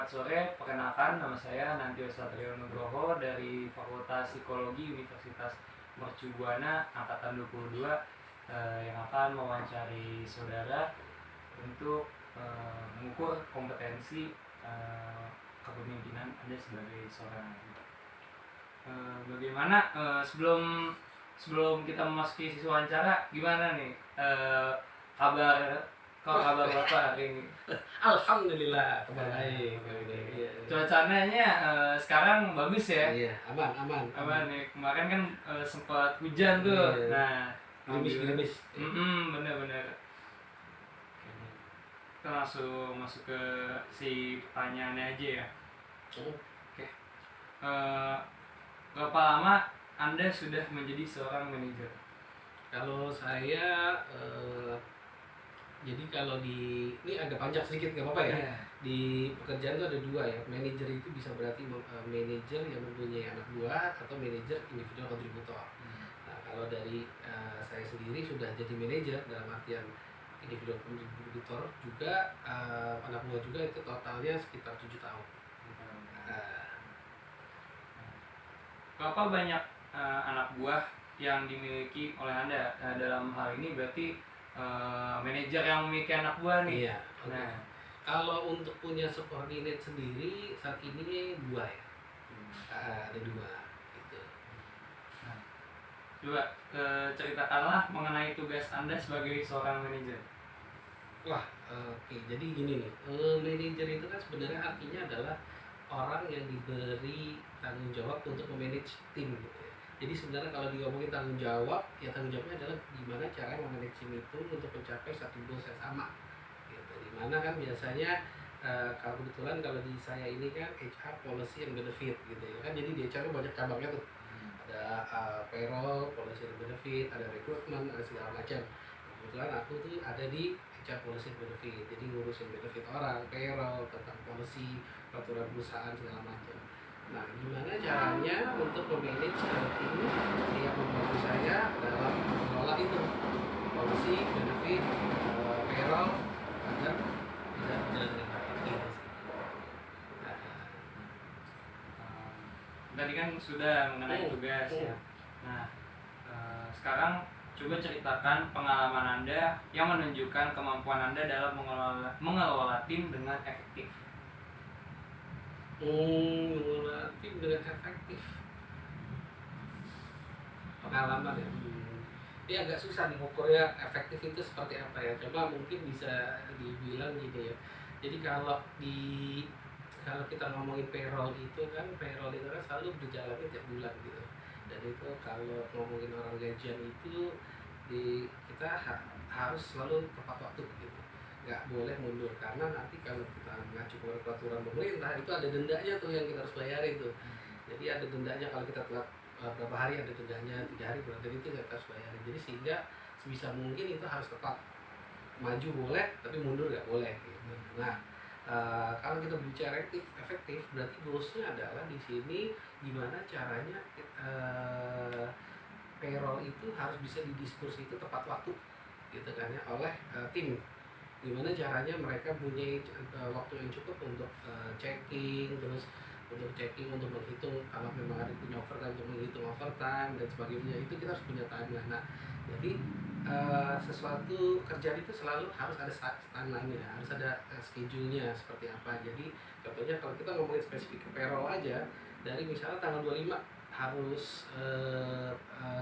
Selamat sore, perkenalkan nama saya Nantio Satrio Nugroho dari Fakultas Psikologi Universitas Mercu Buana angkatan 22 yang akan mewawancari saudara untuk mengukur kompetensi kepemimpinan Anda sebagai seorang. Bagaimana sebelum kita memasuki sesi wawancara, gimana nih kabar Bapak hari ini? Alhamdulillah kabar baik. Cuacanya sekarang bagus ya? Iya, aman. Nih. Kemarin kan sempat hujan tuh. Iya. Nah, gerimis. Bener. Kita langsung masuk ke si pertanyaannya aja ya. Oke. Berapa lama Anda sudah menjadi seorang manajer? Kalau saya jadi kalau ini agak panjang sedikit nggak apa-apa ya. Iya. Di pekerjaan itu ada dua ya. Manajer itu bisa berarti manajer yang mempunyai anak buah atau manajer individual kontributor. Nah, kalau dari saya sendiri sudah jadi manajer dalam artian individual kontributor juga anak buah juga, itu totalnya sekitar 7 tahun. Berapa banyak anak buah yang dimiliki oleh Anda? Dalam hal ini berarti manajer yang memiliki anak buah nih. Iya. Okay. Nah, kalau untuk punya subordinate sendiri saat ini 2 ya. Ada 2 gitu. Nah, coba ceritakanlah mengenai tugas Anda sebagai seorang manajer. Wah, oke. Jadi gini nih, manajer itu kan sebenarnya artinya adalah orang yang diberi tanggung jawab untuk memanage tim gitu ya. Jadi sebenarnya kalau diomongin tanggung jawab, ya tanggung jawabnya adalah gimana cara memanage tim itu untuk mencapai satu goals yang sama gitu. Dimana kan biasanya kalau kebetulan kalau di saya ini kan HR policy and benefit gitu ya kan. Jadi di HR banyak cabangnya tuh. Ada payroll, policy and benefit, ada recruitment, ada segala macam. Kebetulan aku tuh ada di HR policy and benefit. Jadi ngurusin benefit orang, payroll, tentang policy, peraturan perusahaan segala macam. Nah, gimana caranya untuk memanage tim yang membantu saya dalam mengelola itu policy, benefit, payroll agar bisa berjalan dengan baik gitu sih. Tadi kan sudah mengenai tugas ya. Nah, sekarang coba ceritakan pengalaman Anda yang menunjukkan kemampuan Anda dalam mengelola tim dengan efektif. Mengelola tim dengan efektif, pengalaman ya. Ini agak susah nih ngukurnya efektif itu seperti apa ya. Coba mungkin bisa dibilang gitu ya. Jadi kalau kita ngomongin payroll itu kan selalu berjalan tiap bulan gitu. Dan itu kalau ngomongin orang gajian itu kita harus selalu tepat waktu gitu. Nggak boleh mundur, karena nanti kalau kita mengacu kepada peraturan pemerintah itu ada dendanya tuh yang kita harus bayarin tuh. Jadi ada dendanya kalau kita telat berapa hari, ada dendanya 3 hari, berarti itu kita harus bayarin. Jadi sehingga sebisa mungkin itu harus tepat, maju boleh tapi mundur nggak boleh gitu. Nah, kalau kita bicara efektif berarti goalsnya adalah di sini gimana caranya payroll itu harus bisa didiskursi itu tepat waktu gitu kan ya oleh tim. Gimana caranya mereka punya waktu yang cukup untuk checking, terus untuk menghitung kalau memang ada punya overtime, untuk menghitung overtime dan sebagainya. Itu kita harus punya timeline. Nah, jadi sesuatu kerjaan itu selalu harus ada timeline-nya, harus ada schedule-nya seperti apa. Jadi contohnya kalau kita ngomongin spesifik ke payroll aja, dari misalnya tanggal 25 harus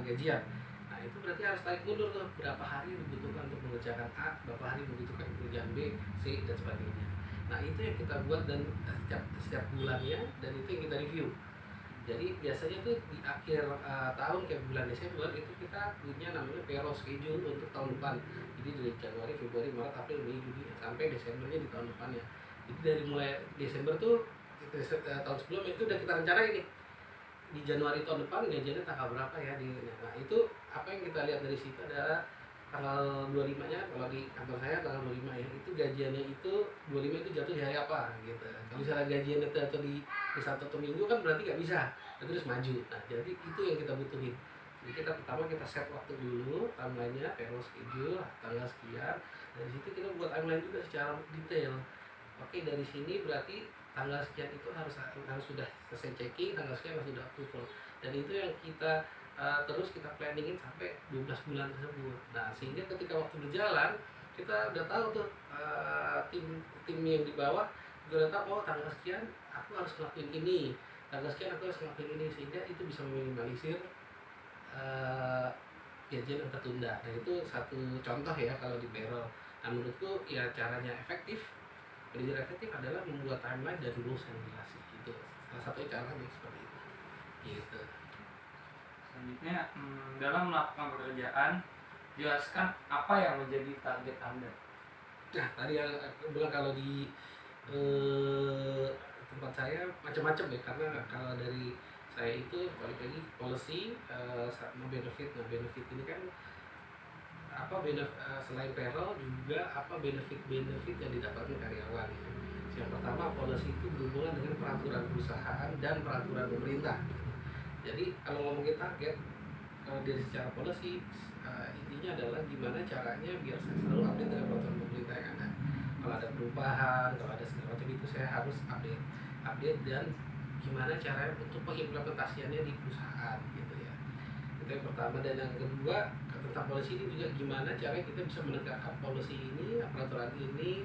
gajian. Nah, itu berarti harus tarik mundur tuh, berapa hari dibutuhkan untuk mengerjakan A, berapa hari dibutuhkan pekerjaan B, C, dan sebagainya. Nah, itu yang kita buat dan setiap bulannya, dan itu yang kita review. Jadi biasanya tuh di akhir tahun kayak bulan Desember itu kita punya namanya payroll schedule untuk tahun depan. Jadi dari Januari, Februari, Maret, April, Mei, Juni sampai Desembernya di tahun depannya. Jadi dari mulai Desember tuh tahun sebelumnya itu udah kita rencanain nih. Di Januari tahun depan gajiannya tanggal berapa ya nah itu apa yang kita lihat dari situ adalah tanggal 25-nya. Kalau di kantor saya tanggal 25 ya, itu gajiannya itu 25 itu jatuh di hari apa gitu. Kalau misalnya gajiannya jatuh di Sabtu atau Minggu kan berarti nggak bisa, terus maju. Nah, jadi itu yang kita butuhin. Jadi kita pertama kita set waktu dulu, timeline-nya, payroll schedule, tanggal sekian. Dari situ kita buat timeline juga secara detail. Oke, dari sini berarti tanggal sekian itu harus sudah selesai checking, tanggal sekian harus sudah approval, dan itu yang kita terus kita planningin sampai 12 bulan tersebut. Nah sehingga ketika waktu berjalan kita udah tahu tuh tim yang di bawah juga udah tahu, oh tanggal sekian aku harus ngelakuin ini, tanggal sekian aku harus ngelakuin ini, sehingga itu bisa meminimalisir gajian yang tertunda. Dan itu satu contoh ya kalau di payroll. Nah menurutku ya caranya efektif, manajer efektif adalah membuat timeline dan rules yang jelas. Itu salah satu caranya seperti itu. Gitu. Selanjutnya, dalam melakukan pekerjaan, jelaskan apa yang menjadi target Anda. Nah tadi yang aku bilang kalau di tempat saya macam-macam ya, karena kalau dari saya itu balik lagi policy sama benefit. Nah benefit ini kan selain payroll juga benefit yang didapatkan karyawan. Yang pertama, policy itu berhubungan dengan peraturan perusahaan dan peraturan pemerintah. Jadi kalau ngomongin target, kalau dari secara policy intinya adalah gimana caranya biar saya selalu update dengan peraturan pemerintah yang ada. Kalau ada perubahan, kalau ada segala macam itu saya harus update dan gimana caranya untuk pengimplementasiannya di perusahaan gitu ya. Itu yang pertama. Dan yang kedua, tentang policy ini juga gimana caranya kita bisa menegakkan policy ini, peraturan ini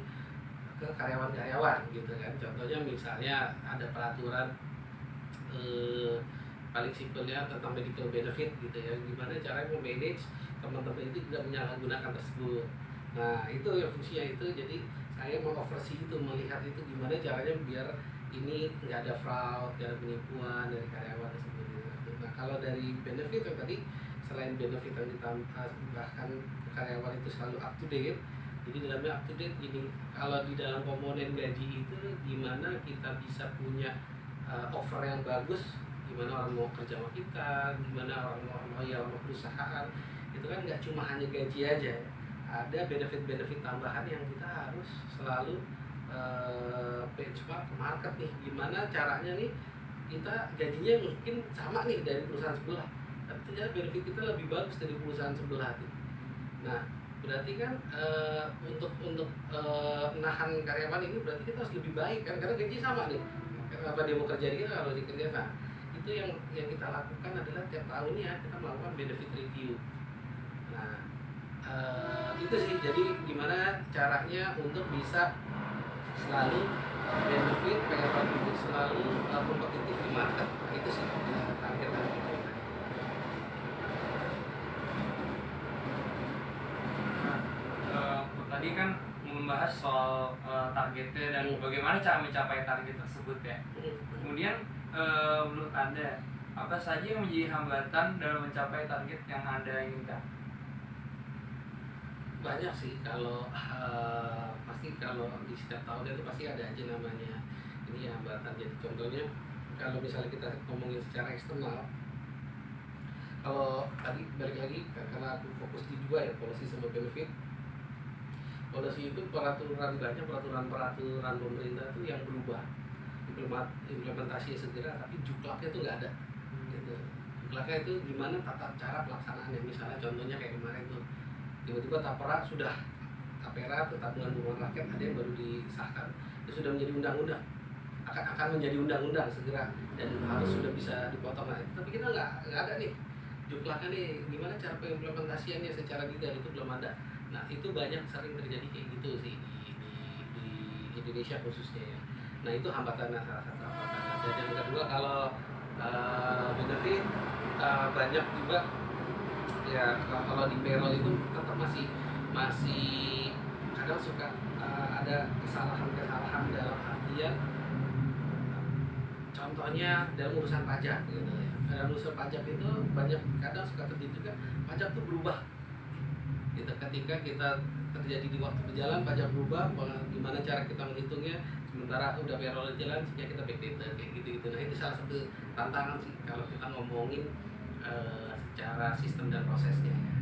ke karyawan-karyawan gitu kan. Contohnya misalnya ada peraturan paling simpelnya tentang medical benefit gitu ya, gimana caranya memanage teman-teman itu tidak menyalahgunakan tersebut. Nah itu ya fungsinya itu. Jadi saya mengoversi itu, melihat itu gimana caranya biar ini nggak ada fraud, nggak ada penipuan dari karyawan tersebut gitu. Nah kalau dari benefit yang tadi, selain benefit yang ditambahkan ke karyawan itu selalu up to date, jadi dalamnya up to date gini, kalau di dalam komponen gaji itu gimana kita bisa punya offer yang bagus, gimana orang mau kerja sama kita, gimana orang mau loyal sama perusahaan. Itu kan nggak cuma hanya gaji aja, ada benefit-benefit tambahan yang kita harus selalu benchmark ke market nih. Gimana caranya nih kita gajinya mungkin sama nih dari perusahaan sebelah, tapi ternyata benefit kita lebih bagus dari perusahaan sebelah tuh. Nah berarti kan untuk menahan karyawan ini berarti kita harus lebih baik kan, karena gaji sama nih. Kenapa dia mau kerja di kita harus dikerjakan. Nah, itu yang kita lakukan adalah tiap tahunnya kita melakukan benefit review. Nah itu sih, jadi gimana caranya untuk bisa selalu benefit payroll itu selalu kompetitif di market. Nah, itu sih target kita. Tadi kan membahas soal targetnya dan bagaimana cara mencapai target tersebut ya. Kemudian menurut Anda, apa saja yang menjadi hambatan dalam mencapai target yang Anda inginkan? Banyak sih, kalau pasti kalau di setiap tahun itu pasti ada aja namanya ini hambatan. Jadi contohnya kalau misalnya kita ngomongin secara eksternal, kalau tadi balik lagi karena aku fokus di dua ya, policy sama benefit. Policy itu peraturan pemerintah itu yang berubah, implementasi segera, tapi juklaknya itu nggak ada gitu. Juklaknya itu gimana tata cara pelaksanaannya. Misalnya contohnya kayak kemarin tuh tiba-tiba Tapera tuh tabungan perumahan rakyat ada yang baru disahkan, itu sudah menjadi undang-undang, akan menjadi undang-undang segera dan harus sudah bisa dipotong. Nah, tapi kita nggak ada nih juklaknya nih, gimana cara pengimplementasiannya secara detail, itu belum ada. Nah itu banyak sering terjadi kayak gitu sih di Indonesia khususnya ya. Nah itu hambatannya, salah satu hambatannya. Dan yang kedua kalau benefit banyak juga ya, kalau di payroll itu tetap masih kadang suka ada kesalahan dalam artian contohnya dalam urusan pajak gitu ya. Dalam urusan pajak itu banyak kadang suka terjadi juga pajak tuh berubah gitu. Ketika kita terjadi di waktu berjalan pajak berubah, gimana cara kita menghitungnya, sementara udah payroll jalan sehingga kita backdated kayak gitu. Nah itu salah satu tantangan sih kalau kita ngomongin secara sistem dan prosesnya ya.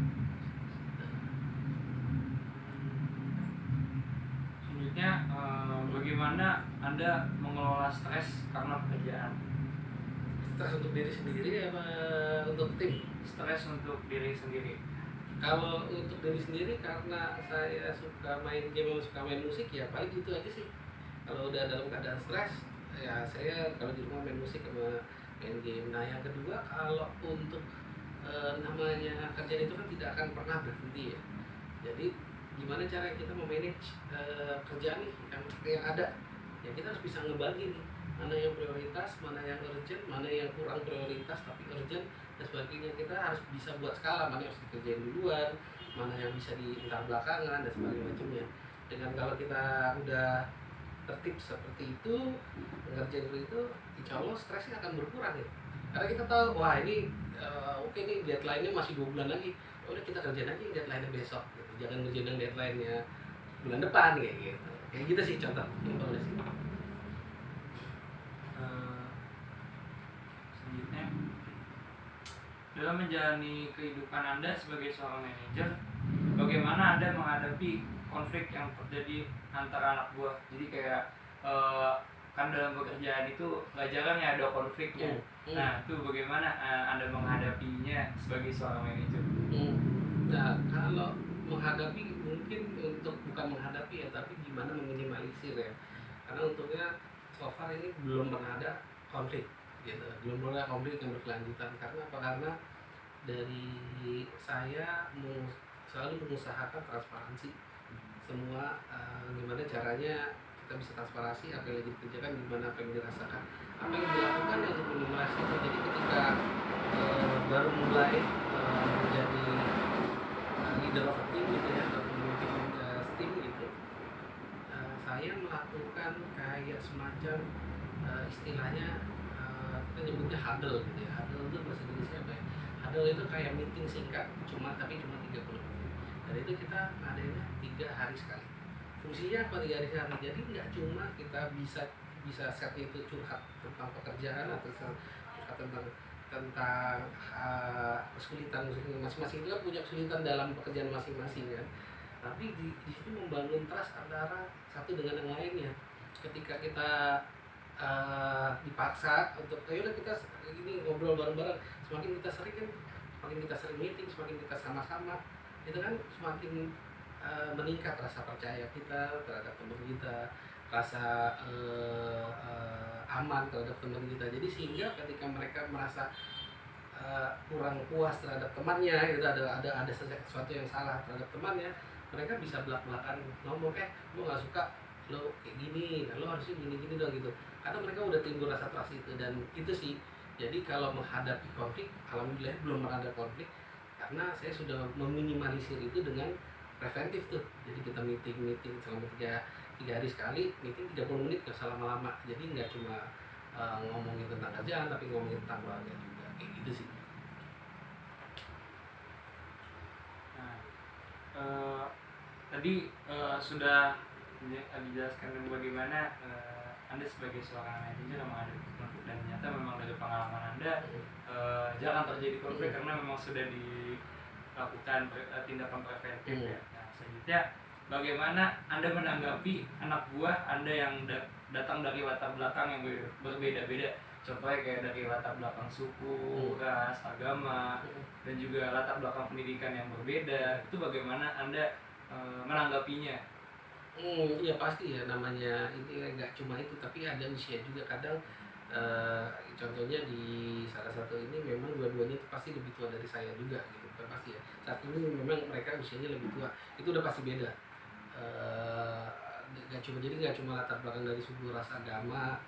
Selanjutnya, bagaimana Anda mengelola stres karena pekerjaan? Stres untuk diri sendiri apa untuk tim? Stres untuk diri sendiri. Kalau untuk diri sendiri, karena saya suka main game, suka main musik, ya paling gitu aja sih. Kalau udah dalam keadaan stres, ya saya kalau di rumah main musik sama main game. Nah yang kedua, kalau untuk namanya kerjaan itu kan tidak akan pernah berhenti ya. Jadi gimana cara kita memanage kerjaan nih yang ada, ya kita harus bisa ngebagi nih mana yang prioritas, mana yang urgent, mana yang kurang prioritas tapi urgent dan sebagainya. Kita harus bisa buat skala mana yang harus dikerjain duluan, mana yang bisa dientar belakangan dan sebagainya macamnya. Dengan kalau kita udah tertib seperti itu, ngerjain itu, insya Allah stresnya akan berkurang ya. Karena kita tahu, wah ini oke nih deadline-nya masih 2 bulan lagi, ya udah kita kerjain aja yang deadline-nya besok gitu. Jangan ngerjain yang deadline-nya bulan depan kayak gitu. Kayak gitu sih contoh simpelnya sih. Eh, Selanjutnya, dalam menjalani kehidupan Anda sebagai seorang manajer, bagaimana Anda menghadapi konflik yang terjadi antara anak buah? Jadi kayak kan dalam pekerjaan itu nggak jarang ya ada konfliknya. Nah, itu bagaimana Anda menghadapinya sebagai seorang manajer? Nah, kalau menghadapi mungkin untuk bukan menghadapi ya, tapi gimana meminimalisir ya. Karena untungnya so far ini belum pernah ada konflik gitu. Belum pernah ada konflik yang berkelanjutan. Karena apa? Karena dari saya selalu mengusahakan transparansi. Semua gimana caranya kita bisa transparansi apa yang lagi dikerjakan, gimana apa yang dirasakan, apa yang dilakukan ya untuk minimalisir. Jadi ketika baru mulai menjadi leader of a team gitu ya, atau pemimpin tim gitu, saya melakukan kayak semacam istilahnya kita nyebutnya huddle gitu ya. Huddle itu bahasa Indonesia apa ya? Huddle itu kayak meeting singkat, tapi cuma 30 menit. Dan itu kita ngadainnya 3 hari sekali. Fungsinya apa 3 hari sekali? Jadi nggak cuma kita bisa set itu curhat tentang pekerjaan atau curhat tentang kesulitan masing-masing. Itu kan punya kesulitan dalam pekerjaan masing-masing kan. Tapi di situ membangun trust antara satu dengan yang lainnya. Ketika kita dipaksa untuk ayo kita ini ngobrol bareng-bareng, semakin kita sering kan, semakin kita sering meeting, semakin kita sama-sama, itu kan semakin meningkat rasa percaya kita terhadap teman kita, rasa aman terhadap teman kita. Jadi sehingga ketika mereka merasa kurang puas terhadap temannya, itu ada sesuatu yang salah terhadap temannya, mereka bisa belak-belakan ngomong, gue nggak suka lo kayak gini, lo harusnya gini-gini dong gitu. Karena mereka udah timbul rasa trust itu. Dan itu sih, jadi kalau menghadapi konflik, alhamdulillah belum pernah ada konflik karena saya sudah meminimalisir itu dengan preventif tuh. Jadi kita meeting selama 3 hari sekali, meeting 30 menit gak usah lama-lama. Jadi nggak cuma ngomongin tentang kerjaan tapi ngomongin tentang keluarga juga, kayak gitu sih. Nah, tadi sudah dijelaskan bagaimana Anda sebagai seorang manajer menghadapi konflik, dan ternyata memang dari pengalaman Anda jarang terjadi konflik karena memang sudah dilakukan tindakan preventif ya. Nah, selanjutnya, bagaimana Anda menanggapi anak buah Anda yang datang dari latar belakang yang berbeda-beda? Contohnya kayak dari latar belakang suku, ras, agama, dan juga latar belakang pendidikan yang berbeda. Itu bagaimana Anda menanggapinya? Iya pasti ya, namanya ini nggak cuma itu, tapi ada usia juga kadang. Contohnya di salah satu ini memang dua-duanya itu pasti lebih tua dari saya juga gitu, bukan pasti ya. Saat ini memang mereka usianya lebih tua, itu udah pasti beda. Nggak cuma latar belakang dari suku, ras, agama,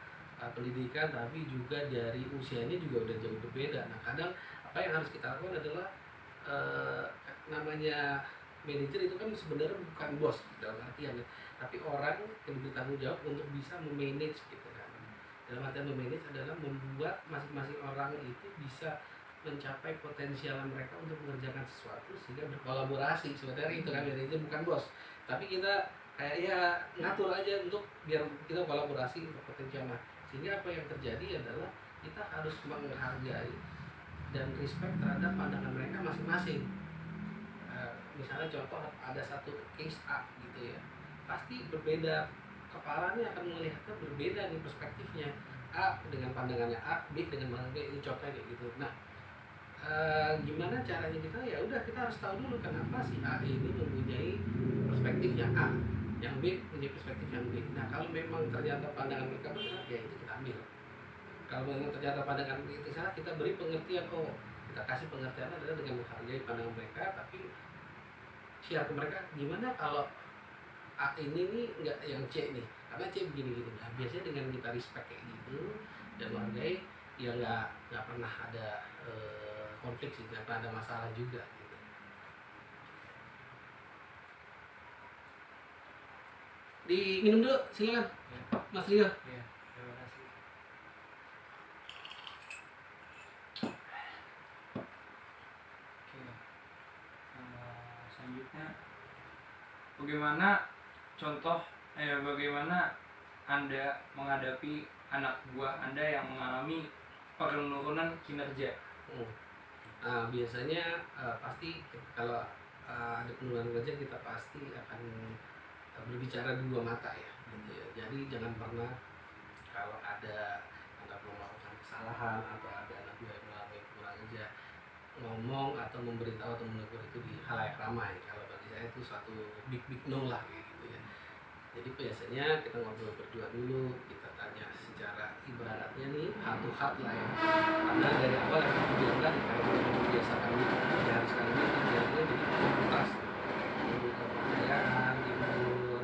pendidikan, tapi juga dari usianya juga udah jauh berbeda. Nah kadang apa yang harus kita lakukan adalah namanya manajer itu kan sebenarnya bukan bos dalam artian, tapi orang yang bertanggung jawab untuk bisa memanage gitu kan. Dalam artian memanage adalah membuat masing-masing orang itu bisa mencapai potensial mereka untuk mengerjakan sesuatu sehingga berkolaborasi. Sebenarnya itu kan manajer bukan bos, tapi kita kayak ya ngatur aja untuk biar kita kolaborasi untuk potensial. Sehingga apa yang terjadi adalah kita harus menghargai dan respect terhadap pandangan mereka masing-masing. Misalnya contoh ada satu case A gitu ya, pasti berbeda, kepalanya akan melihatnya berbeda nih perspektifnya. A dengan pandangannya A, B dengan pandangannya B, ini contohnya kayak gitu. Nah gimana caranya kita, ya udah kita harus tahu dulu kenapa si A ini mempunyai perspektifnya A, yang B punya perspektif yang B. Nah kalau memang ternyata pandangan mereka benar, ya itu kita ambil. Kalau memang ternyata pandangan itu salah, kita beri pengertian. Oh, kita kasih pengertian adalah dengan menghargai pandangan mereka, tapi share ke mereka gimana kalau A ini nih nggak yang C nih, karena C begini-gini. Nah biasanya dengan kita respect kayak gitu dan menghargai, ya nggak pernah ada konflik sih, nggak pernah ada masalah juga gitu. Diminum dulu, silakan Ya, Mas Rio. ya, terima kasih. Oke, selanjutnya bagaimana Anda menghadapi anak buah Anda yang mengalami penurunan kinerja? Nah biasanya pasti kalau ada penurunan kerja, kita pasti akan berbicara dua mata ya, gitu ya. Jadi jangan pernah kalau ada anak melakukan kesalahan atau ada anak buah yang mengalami kurang kerja, ngomong atau memberitahu atau menegur itu di halayak ramai. Kalau bagi saya itu suatu big no lah kayak gitu ya. Jadi biasanya kita ngobrol berdua dulu, kita tanya secara ibaratnya nih heart to heart lah ya. Karena dari awal yang aku bilang tadi, kalau kita membiasakan itu, diharuskan itu, biasanya jadi komunitas, timbul kepercayaan, timbul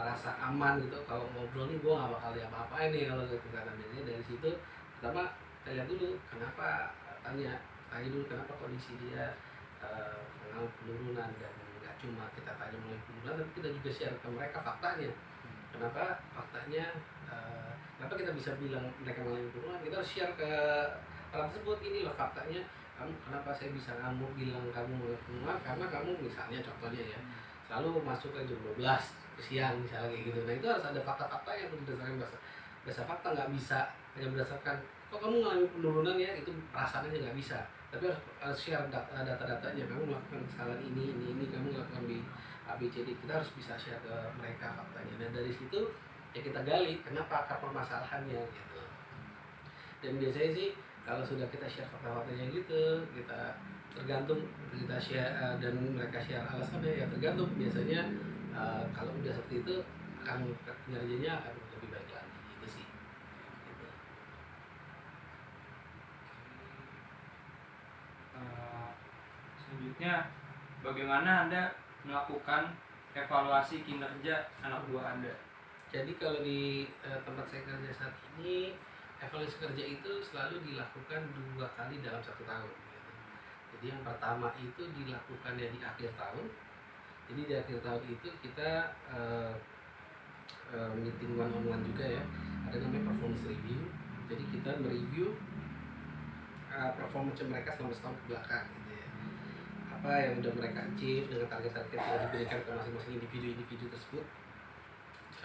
rasa aman gitu. Kalau ngobrol nih gue gak bakal diapa-apain nih kalau gitu, karena biasanya dari situ pertama kita lihat dulu kenapa, tanya dulu kenapa kondisi dia mengalami penurunan. Dan nggak cuma kita tanya mengenai penurunan, tapi kita juga share ke mereka faktanya. Kenapa faktanya, kenapa kita bisa bilang mereka mengalami penurunan, kita harus share ke orang tersebut. Ini loh faktanya, kamu kenapa saya bisa kamu bilang kamu mengalami penurunan, karena kamu misalnya contohnya ya selalu masuk ke jam 12 ke siang misalnya kayak gitu. Nah itu harus ada fakta-fakta yang berdasarkan bahasa fakta, nggak bisa hanya berdasarkan kok kamu mengalami penurunan ya, itu perasaannya nggak bisa. Tapi harus share data-datanya, kamu melakukan kesalahan ini, kamu melakukan A, B, C, D. Kita harus bisa share ke mereka faktanya. Dan dari situ ya kita gali kenapa akar permasalahannya gitu. Dan biasanya sih kalau sudah kita share fakta-faktanya gitu, kita tergantung kita share dan mereka share alasannya, ya tergantung. Biasanya kalau udah seperti itu akan kinerjanya akan lebih baik lagi gitu sih gitu. Selanjutnya, bagaimana Anda melakukan evaluasi kinerja anak buah Anda? Jadi kalau di tempat saya kerja saat ini, evaluasi kerja itu selalu dilakukan 2 kali dalam 1 tahun gitu. Jadi yang pertama itu dilakukannya di akhir tahun. Jadi di akhir tahun itu kita meeting one on one juga ya, ada namanya performance review. Jadi kita mereview performance mereka selama setahun ke belakang gitu ya. Apa yang udah mereka achieve dengan target-target yang diberikan ke masing-masing individu tersebut,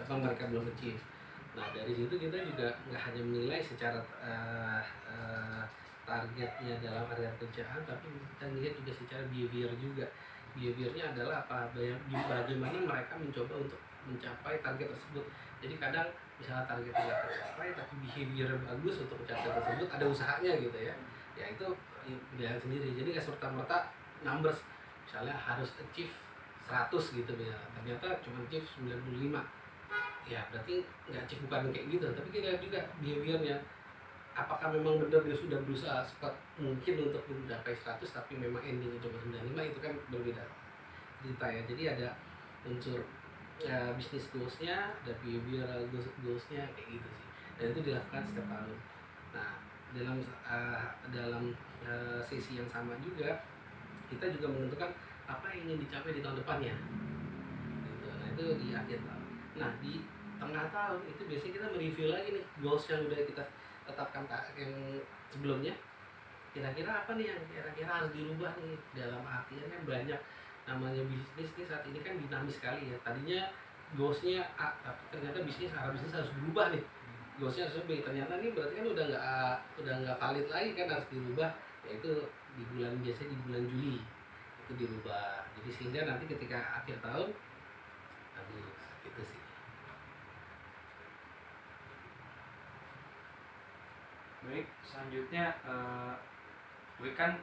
apa mereka belum achieve. Nah dari situ kita juga nggak hanya menilai secara targetnya dalam area kerjaan, tapi kita lihat juga secara behavior juga. Behaviornya adalah apa, bagaimana mereka mencoba untuk mencapai target tersebut. Jadi kadang misalnya targetnya nggak tercapai, tapi behavior bagus untuk mencapai tersebut, ada usahanya gitu ya. Ya itu pilihan sendiri. Jadi nggak serta-merta numbers, misalnya harus achieve 100 gitu ya, ternyata cuma achieve 95. Ya berarti nggak achieve, bukan kayak gitu. Tapi kita lihat juga behaviornya, apakah memang benar dia sudah berusaha sekuat mungkin untuk mencapai 100, tapi memang endingnya cuma 95, itu kan berbeda cerita ya. Jadi ada unsur bisnis goals-nya, ada behavioral goals-nya kayak gitu sih. Dan itu dilakukan setiap tahun. Nah dalam sesi yang sama juga kita juga menentukan apa yang ingin dicapai di tahun depannya gitu. Nah itu di akhir tahun. Nah di tengah tahun itu biasanya kita mereview lagi nih goals yang udah kita tetapkan yang sebelumnya, kira-kira apa nih yang kira-kira harus dirubah nih. Dalam artian kan banyak, namanya bisnis nih saat ini kan dinamis sekali ya. Tadinya goalsnya A, tapi ternyata arah bisnis harus berubah nih, goalsnya harus B. Ternyata nih berarti kan udah nggak valid lagi kan, harus dirubah. Yaitu biasanya di bulan Juli itu dirubah. Jadi sehingga nanti ketika akhir tahun bagus gitu sih. Baik, selanjutnya berikan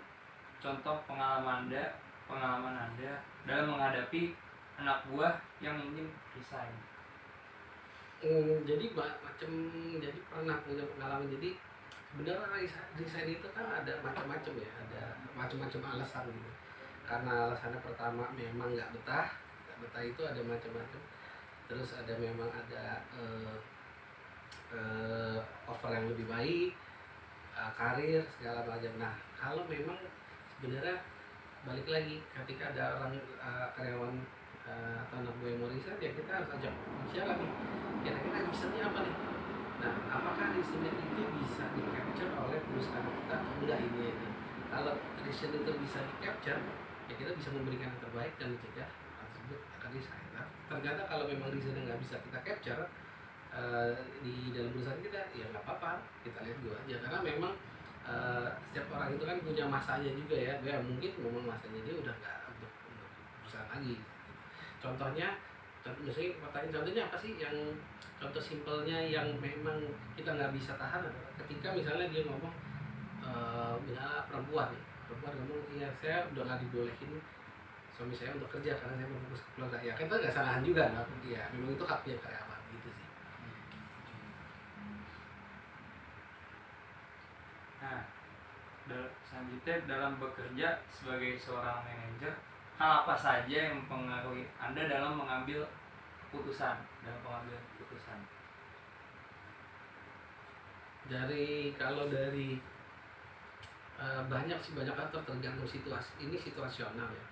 contoh pengalaman Anda dalam menghadapi anak buah yang ingin resign? Jadi jadi pernah punya pengalaman. Jadi sebenarnya resign itu kan ada macam-macam ya, ada macam-macam alasan gitu. Karena alasannya pertama memang nggak betah itu ada macam-macam. Terus ada memang ada offer yang lebih baik, karir segala macam. Nah kalau memang sebenarnya balik lagi ketika ada orang karyawan atau anak buah yang mau resign, ya kita harus ajak bicara nih, kira-kira reasonnya apa nih. Nah apakah reasonnya itu bisa di capture oleh perusahaan kita atau enggak ini. Kalau reason itu bisa di capture, ya kita bisa memberikan yang terbaik dan mencegah hal tersebut akan resign. Nah, ternyata kalau memang reasonnya nggak bisa kita capture di dalam perusahaan kita, ya nggak apa-apa, kita lihat dulu aja. Karena memang setiap orang itu kan punya masanya juga ya. Mungkin memang masanya dia udah nggak untuk perusahaan lagi. Misalnya pertanyaan contohnya apa sih, yang contoh simpelnya yang memang kita nggak bisa tahan adalah ketika misalnya dia ngomong misalnya perempuan ngomong, iya saya udah nggak dibolehin suami saya untuk kerja karena saya berfokus ke keluarga. Ya kita nggak salahan juga, nah ya memang itu haknya karyawan gitu sih. Nah, selanjutnya dalam bekerja sebagai seorang manajer, hal apa saja yang mempengaruhi Anda dalam mengambil keputusan, Kalau dari banyak faktor, tergantung situasi. Ini situasional ya.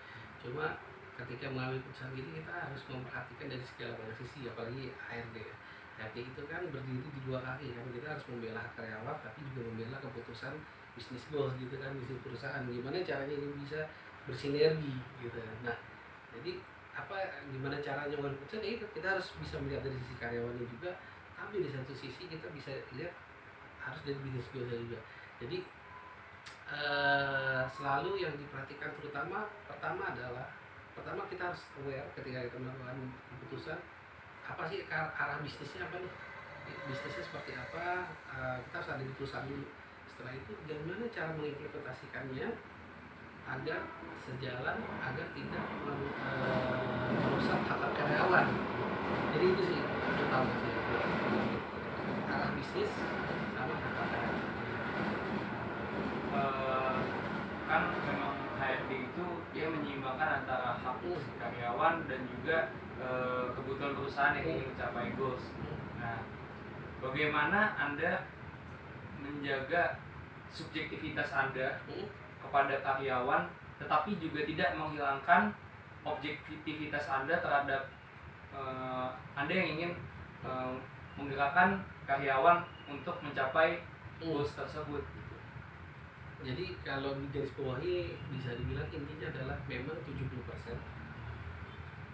Cuma ketika mengambil keputusan gini kita harus memperhatikan dari segala banyak sisi, apalagi HRD ya. HRD itu kan berdiri di dua kaki kan, kita harus membela karyawan tapi juga membela keputusan bisnis goals gitu kan, bisnis perusahaan. Gimana caranya ini bisa bersinergi gitu. Nah, jadi gimana caranya mengambil keputusan, ya itu kita harus bisa melihat dari sisi karyawannya juga, tapi di satu sisi kita bisa lihat harus dari bisnis goals juga. Jadi selalu yang diperhatikan pertama kita harus aware ketika kita melakukan keputusan, apa sih arah bisnisnya, apa nih bisnisnya seperti apa. Kita harus ada di perusahaan dulu. Setelah itu bagaimana cara mengimplementasikannya agar sejalan, agar tidak merusak hak karyawan. Jadi itu sih utama sih, arah bisnis sama hak karyawan. Kan memang HRD itu dia menyeimbangkan antara hak si karyawan dan juga kebutuhan perusahaan yang ingin mencapai goals. Nah, bagaimana Anda menjaga subjektivitas Anda kepada karyawan, tetapi juga tidak menghilangkan objektivitas Anda terhadap Anda yang ingin menggerakkan karyawan untuk mencapai goals tersebut? Jadi kalau di garis bawahi bisa dibilang intinya adalah memang 70%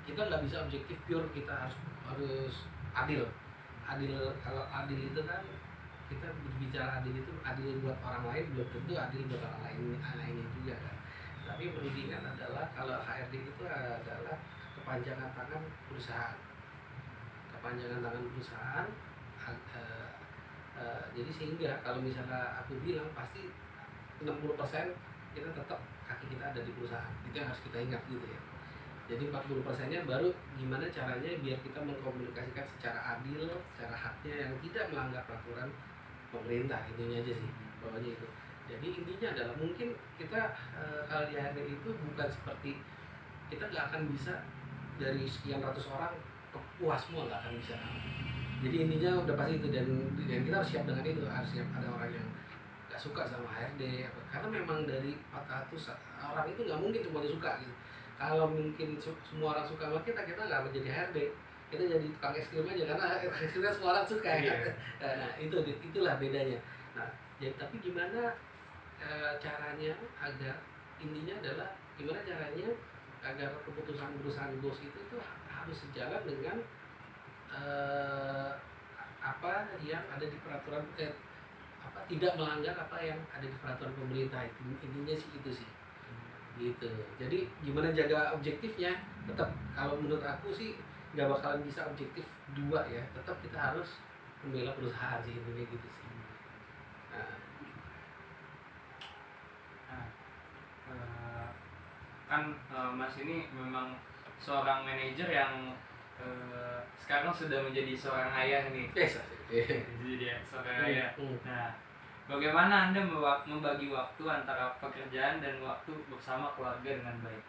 kita nggak bisa objektif pure, kita harus adil. Kalau adil itu kan, kita berbicara adil itu adil buat orang lain, belum tentu adil buat orang lainnya juga kan. Tapi perlu diingat adalah kalau HRD itu adalah kepanjangan tangan perusahaan. Jadi sehingga kalau misalnya aku bilang pasti 60% kita tetap kaki kita ada di perusahaan. Itu yang harus kita ingat gitu ya. Jadi 40%-nya baru gimana caranya biar kita mengkomunikasikan secara adil, secara haknya yang tidak melanggar peraturan pemerintah. Intinya aja sih, pokoknya itu. Jadi intinya adalah mungkin kita kalau di HRD itu bukan seperti kita nggak akan bisa dari sekian ratus orang puas semua, nggak akan bisa. Jadi intinya udah pasti itu, dan kita harus siap dengan itu, harus siap ada orang yang gak suka sama HRD, karena memang dari 400 orang itu nggak mungkin semuanya suka gitu. Kalau mungkin semua orang suka sama kita nggak menjadi HRD, kita jadi tukang es krim aja, karena es krimnya semua orang suka ya. Nah itulah bedanya. Nah jadi tapi gimana caranya agar, intinya adalah gimana caranya agar keputusan perusahaan bos itu tuh harus sejalan dengan apa yang ada di peraturan, tidak melanggar apa yang ada di peraturan pemerintah. Itu intinya sih itu sih gitu. Jadi gimana jaga objektifnya, tetap kalau menurut aku sih nggak bakalan bisa objektif dua ya, tetap kita harus membela perusahaan sih, intinya gitu sih. Kan Mas ini memang seorang manajer yang sekarang sudah menjadi seorang ayah nih. Yes, Jadi dia seorang ayah. Nah, bagaimana Anda membagi waktu antara pekerjaan dan waktu bersama keluarga dengan baik?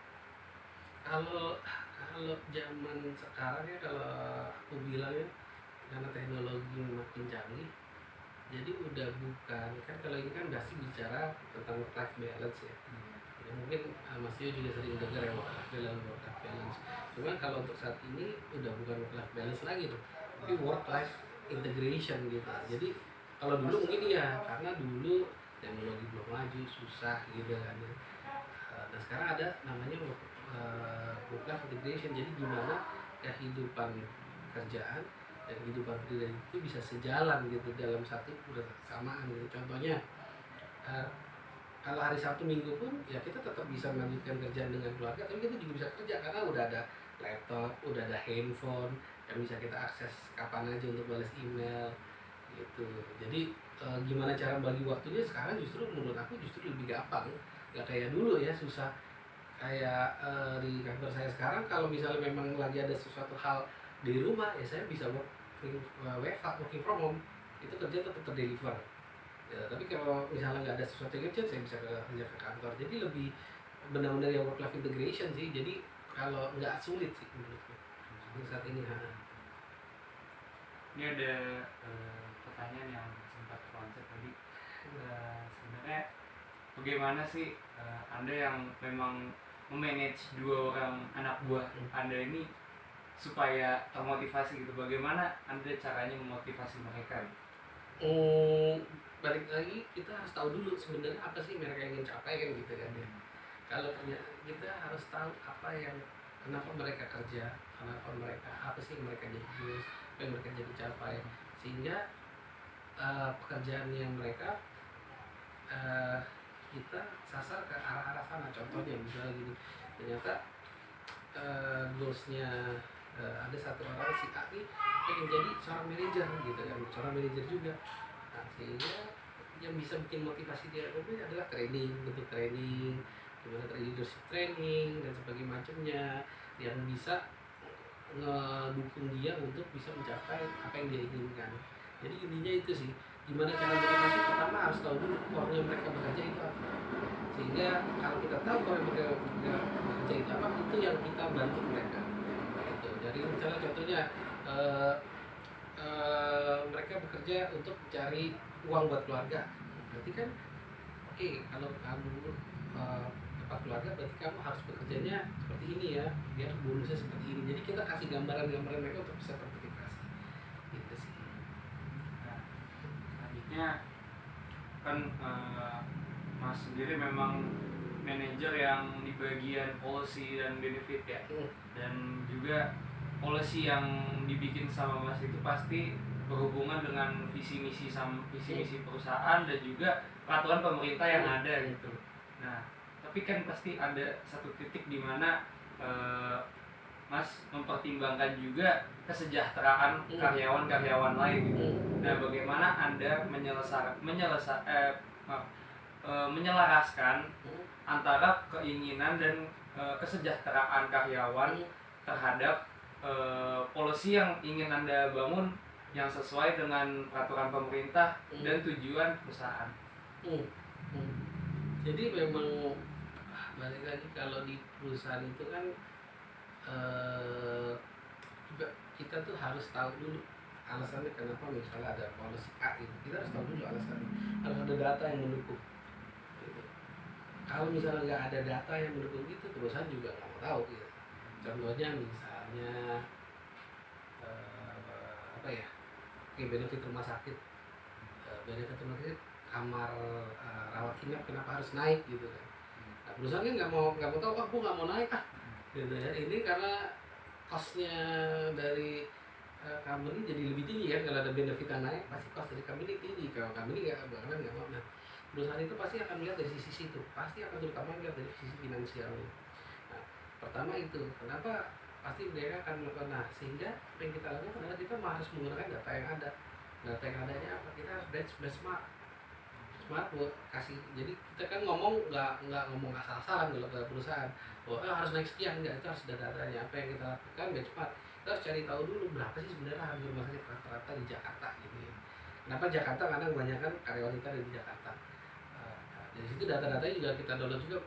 Kalau zaman sekarang ya, kalau aku bilang ya, karena teknologi makin canggih, jadi udah bukan kan, kalau ini kan masih bicara tentang work life balance ya. Ya mungkin Mas Yo juga sering dengar ya work life balance. Cuman kalau untuk saat ini udah bukan work life balance lagi tuh, tapi work life integration gitu. Jadi kalau dulu mungkin iya, karena dulu teknologi belum maju, susah gitu kan ya. Nah sekarang ada namanya work life integration. Jadi gimana kehidupan kerjaan dan kehidupan pribadi itu bisa sejalan gitu dalam satu bersamaan gitu. Contohnya kalau hari Sabtu Minggu pun ya kita tetap bisa melanjutkan kerjaan dengan keluarga, tapi kita juga bisa kerja karena udah ada laptop, udah ada handphone yang bisa kita akses kapan aja untuk balas email gitu. Jadi gimana cara bagi waktunya sekarang justru menurut aku justru lebih gampang, nggak kayak dulu ya susah. Kayak di kantor saya sekarang, kalau misalnya memang lagi ada sesuatu hal di rumah ya saya bisa working from home, itu kerja tetap terdeliver ya. Tapi kalau misalnya nggak ada sesuatu yang urgent, saya bisa kerja ke kantor. Jadi lebih benar-benar yang work life integration sih. Jadi kalau nggak sulit sih menurutku saat ini. Ini ada pertanyaan yang sempat konsep tadi. Sebenarnya bagaimana sih Anda yang memang memanage 2 orang anak buah Anda ini supaya termotivasi gitu? Bagaimana Anda caranya memotivasi mereka? Balik lagi kita harus tahu dulu sebenarnya apa sih mereka ingin capai kan gitu kan ya. Kalau ternyata kita harus tahu apa yang kenapa mereka kerja, kenapa mereka, apa sih yang mereka jadi goals, apa yang mereka jadi capai, sehingga pekerjaan yang mereka kita sasar ke arah-arah sana. Contohnya misalnya gini, ternyata goalsnya ada satu orang si A ini pengen jadi seorang manajer gitu kan, seorang manajer juga. Nah, sehingga yang bisa bikin motivasi dia itu adalah training, bentuk training, gimana leadership training dan sebagainya macamnya, yang bisa ngedukung dia untuk bisa mencapai apa yang dia inginkan. Jadi intinya itu sih, gimana cara motivasi. Pertama harus tahu dulu core-nya mereka bekerja itu apa, sehingga kalau kita tahu core mereka bekerja itu apa, itu yang kita bantu mereka gitu. Jadi misalnya contohnya mereka bekerja untuk mencari uang buat keluarga, berarti kan oke, kalau kamu tempat keluarga berarti kamu harus bekerjanya seperti ini ya, biar bonusnya seperti ini. Jadi kita kasih gambaran-gambaran mereka untuk bisa termotivasi gitu sih. Nah, selanjutnya kan Mas sendiri memang manajer yang di bagian policy dan benefit ya, dan juga policy yang dibikin sama Mas itu pasti berhubungan dengan visi misi perusahaan dan juga peraturan pemerintah yang ada gitu. Nah, tapi kan pasti ada satu titik di mana Mas mempertimbangkan juga kesejahteraan karyawan-karyawan lain gitu. Nah, bagaimana Anda menyelaraskan antara keinginan dan kesejahteraan karyawan terhadap policy yang ingin Anda bangun yang sesuai dengan peraturan pemerintah dan tujuan perusahaan? Jadi memang balik lagi, kalau di perusahaan itu kan juga kita tuh harus tahu dulu alasannya kenapa misalnya ada policy A itu. Kita harus tahu dulu alasannya, harus ada data yang mendukung gitu. Kalau misalnya nggak ada data yang mendukung itu, perusahaan juga nggak mau tahu gitu. Contohnya misalnya benefit rumah sakit, kamar rawat inap kenapa harus naik gitu kan. Nah, perusahaan kan nggak mau tahu, aku nggak mau naik gitu ya. Ini karena costnya dari company jadi lebih tinggi kan. Kalau ada benefit yang naik, pasti cost dari company tinggi. Kalau company nggak mau. Nah, perusahaan itu pasti akan melihat dari sisi itu, pasti akan terutama melihat dari sisi finansialnya. Nah, pertama itu kenapa pasti mereka akan melakukan. Nah, sehingga apa yang kita lakukan adalah kita harus menggunakan data yang ada. Data yang adanya apa? Kita harus benchmark benchmark buat kasih. Jadi kita kan ngomong nggak ngomong asal-asalan kalau ke perusahaan bahwa harus naik sekian, enggak, itu harus ada datanya. Apa yang kita lakukan benchmark, kita harus cari tahu dulu berapa sih sebenarnya harga rumah sakit rata-rata di Jakarta gitu ya. Kenapa Jakarta? Karena kebanyakan karyawan kita ada di Jakarta. Dari situ data-datanya juga kita download juga,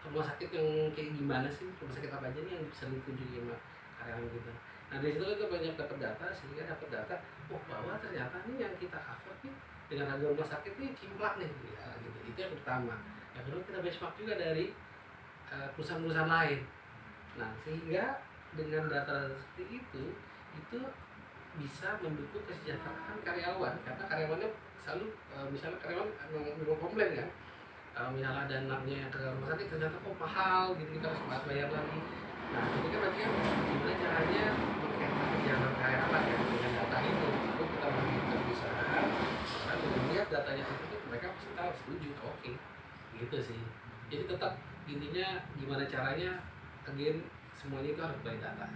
rumah sakit yang kayak gimana sih, rumah sakit apa aja nih yang sering dikunjungi sama karyawan kita. Nah dari situ kita banyak dapat data, sehingga dapat data, bahwa ternyata nih yang kita cover nih dengan harga rumah sakit nih cimplak nih, ya, gitu. Itu yang pertama. Yang kedua kita benchmark juga dari perusahaan-perusahaan lain. Nah sehingga dengan data seperti itu bisa mendukung kesejahteraan karyawan, karena karyawannya selalu misalnya karyawan mau komplain kan, kalau misalnya ada anaknya yang ke rumah sakit ternyata kok mahal gitu, kita harus bayar lagi. Nah ini kan berarti kan gimana caranya menghemat kesejahteraan karyawan ya dengan data itu. Lalu kita bagi ke perusahaan, dan melihat datanya itu mereka pasti tahu, setuju, oke, gitu sih. Jadi tetap intinya gimana caranya, again semuanya itu harus by data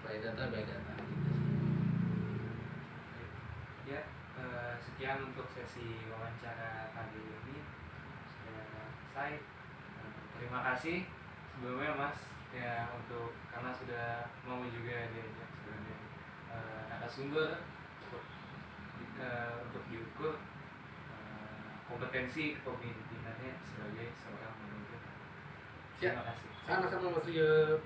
gitu sih. Ya, sekian untuk sesi wawancara kali ini sudah selesai. Terima kasih sebelumnya Mas ya, untuk karena sudah mau juga diajak sebagai narasumber untuk diukur kompetensi kepemimpinannya sebagai seorang manajer. Terima kasih. Sama-sama Mas Rio.